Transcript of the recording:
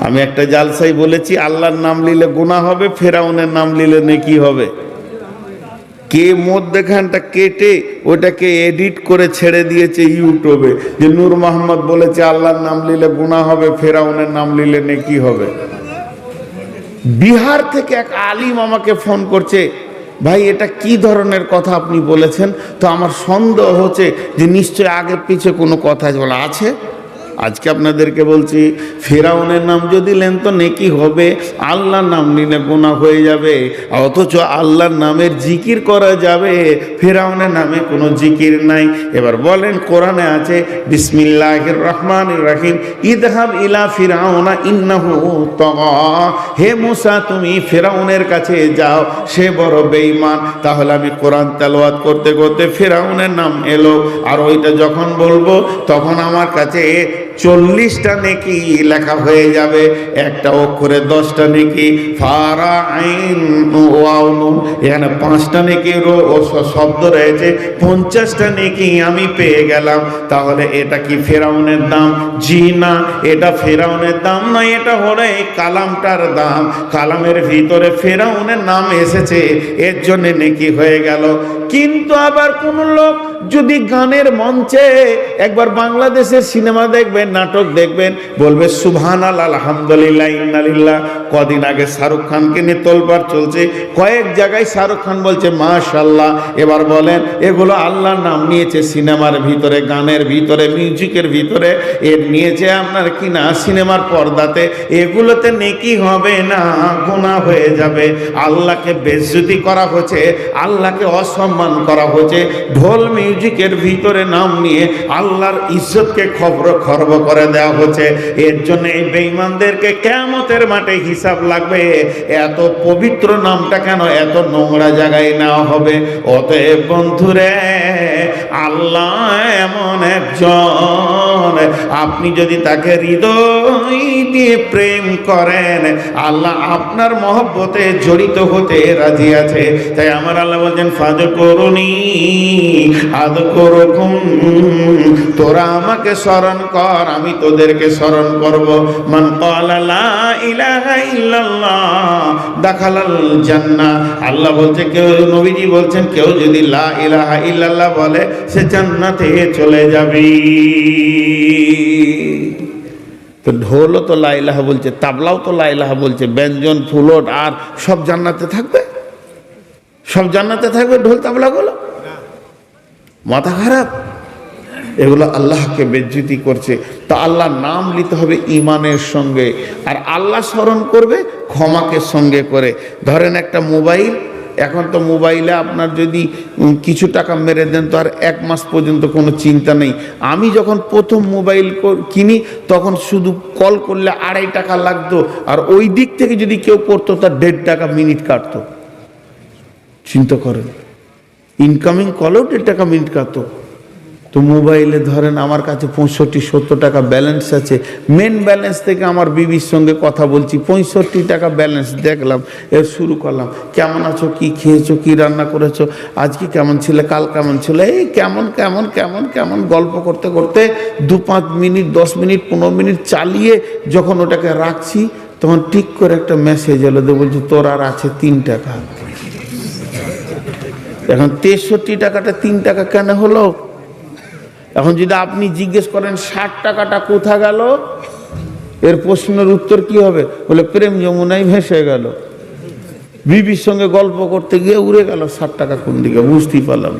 আমি একটা জালসাই বলেছি, আল্লাহর নাম নিলে গুনাহ হবে, ফেরাউনের নাম নিলে নেকি হবে। কে মধ্যখানটা কেটে ওটাকে এডিট করে ছেড়ে দিয়েছে ইউটিউবে, যে নূর মোহাম্মদ বলেছে আল্লাহর নাম নিলে গুনাহ হবে, ফেরাউনের নাম নিলে নেকি হবে। বিহার থেকে এক আলিম আমাকে ফোন করছে, ভাই এটা কি ধরনের কথা আপনি বলেছেন? তো আমার সন্দেহ হচ্ছে যে নিশ্চয় আগে পিছে কোনো কথা বলা আছে। আজকে আপনাদেরকে বলছি, ফেরাউনের নাম যদি নেন তো নেকি হবে, আল্লাহর নাম নিলে গুনাহ হয়ে যাবে। অথচ আল্লাহর নামের জিকির করা যাবে, ফেরাউনের নামে কোনো জিকির নাই। এবার বলেন, কোরআনে আছে বিসমিল্লাহির রহমানির রহিম, ইযহাব ইলা ফিরাউনা ইন্নাহু তাগা। হে মুসা, তুমি ফেরাউনের কাছে যাও, সে বড় বেঈমান। তাহলে আমি কোরআন তেলাওয়াত করতে করতে ফেরাউনের নাম এলো, আর ওইটা যখন বলবো তখন আমার কাছে 40টা নেকি লেখা হয়ে যাবে, একটা অক্ষরে 10টা নেকি। ফারা আইন ওয়াও নুন, এখানে 5টা নেকির শব্দ রয়েছে, 50টা নেকি আমি পেয়ে গেলাম। তাহলে এটা কি ফেরাউনের দাম? জি না, এটা ফেরাউনের দাম নয়, এটা হলো এই কালামটার দাম। কালামের ভিতরে ফেরাউনের নাম এসেছে, এর জন্য নেকি হয়ে গেল। কিন্তু আবার কোন লোক যদি গানের মঞ্চে একবার বাংলাদেশের সিনেমা দেখবেন, নাটক দেখবেন, বলবে সুবহানাল্লাহ, আলহামদুলিল্লাহ, ইন্নালিল্লাহ। কদিন আগে শাহরুখ খানকে নিয়ে তোলপাড় চলছে, কয়েক জায়গায় শাহরুখ খান বলছে মাশাআল্লাহ। এবার বলেন, এগুলো আল্লাহর নাম নিয়েছে সিনেমার ভিতরে, গানের ভিতরে, মিউজিকের ভিতরে, এর নিয়েছে আপনার কিনা সিনেমার পর্দাতে, এগুলোতে নেকি হবে না, গুনাহ হয়ে যাবে। আল্লাহকে বেইজ্জতি করা হচ্ছে, আল্লাহকে অসম্মান করা হচ্ছে। ঢোল মিউজিকের ভিতরে নাম নিয়ে আল্লাহর ইজ্জতকে খর্ব করে দেওয়া হচ্ছে। এর জন্য এই বেঈমানদেরকে কিয়ামতের মাঠে হিসাব লাগবে। এত পবিত্র নামটা কেন এত নোংরা জায়গায় নেওয়া হবে? অতএব বন্ধুরে, আল্লাহ এমন একজন, আপনি যদি তাকে হৃদয় দিয়ে প্রেম করেন, আল্লাহ আপনার মহব্বতে জড়িত হতে রাজি আছে। তাই আমার আল্লাহ বলছেন, ফাযকুরুনি আযকুরুকুম, তোরা আমাকে স্মরণ কর, আমি তোদেরকে স্মরণ করব। মান ক্বালা লা ইলাহা ইল্লাল্লাহ দাখালাল জান্নাহ। আল্লাহ বলছে, কেউ, নবীজি বলছেন, কেউ যদি লা ইলাহা ইল্লাল্লাহ বলে, সে জান্নাতে চলে যাবে। তো ঢোলও তো লা ইলাহা বলছে, তাবলাও তো লা ইলাহা বলছে, ব্যঞ্জন, ফুলট আর সব জান্নাতে থাকবে, সব জান্নাতে থাকবে ঢোল তাবলাগুলো? মাথা খারাপ। এগুলো আল্লাহকে বেজ্জতি করছে। তা আল্লাহর নাম নিতে হবে ইমানের সঙ্গে, আর আল্লাহ স্মরণ করবে ক্ষমাকে সঙ্গে করে। ধরেন একটা মোবাইল, এখন তো মোবাইলে আপনার যদি কিছু টাকা মেরে দেন তো আর 1 মাস পর্যন্ত কোনো চিন্তা নেই। আমি যখন প্রথম মোবাইল কিনি তখন শুধু কল করলে 2.5 টাকা লাগতো, আর ওই দিক থেকে যদি কেউ করতো তার 1.5 টাকা মিনিট কাটতো। চিন্তা করেন, ইনকামিং কলেও 1.5 টাকা মিনিট কাটতো। তো মোবাইলে ধরেন আমার কাছে 65-70 টাকা ব্যালেন্স আছে, মেন ব্যালেন্স থেকে আমার বিবির সঙ্গে কথা বলছি, 65 টাকা ব্যালেন্স দেখলাম, এর শুরু করলাম, কেমন আছো, কি খেয়েছো, কি রান্না করেছো, আজকে কেমন ছিল, কাল কেমন ছিল, এই কেমন কেমন কেমন কেমন গল্প করতে করতে 2-5 মিনিট, 10 মিনিট, 15 মিনিট চালিয়ে যখন ওটাকে রাখছি, তখন ঠিক করে একটা মেসেজ এলো, বলছে তোর আর আছে 3 টাকা। এখন 63 টাকাটা 3 টাকা কেন হলো? এখন যদি আপনি জিজ্ঞেস করেন 60 টাকাটা কোথা গেল, এর প্রশ্নের উত্তর কি হবে? বলে প্রেম যমুনায় ভেসে গেল। বিবির সঙ্গে গল্প করতে গিয়ে উড়ে গেল 60 টাকা কোন দিকে, বুঝতেই পারলাম না।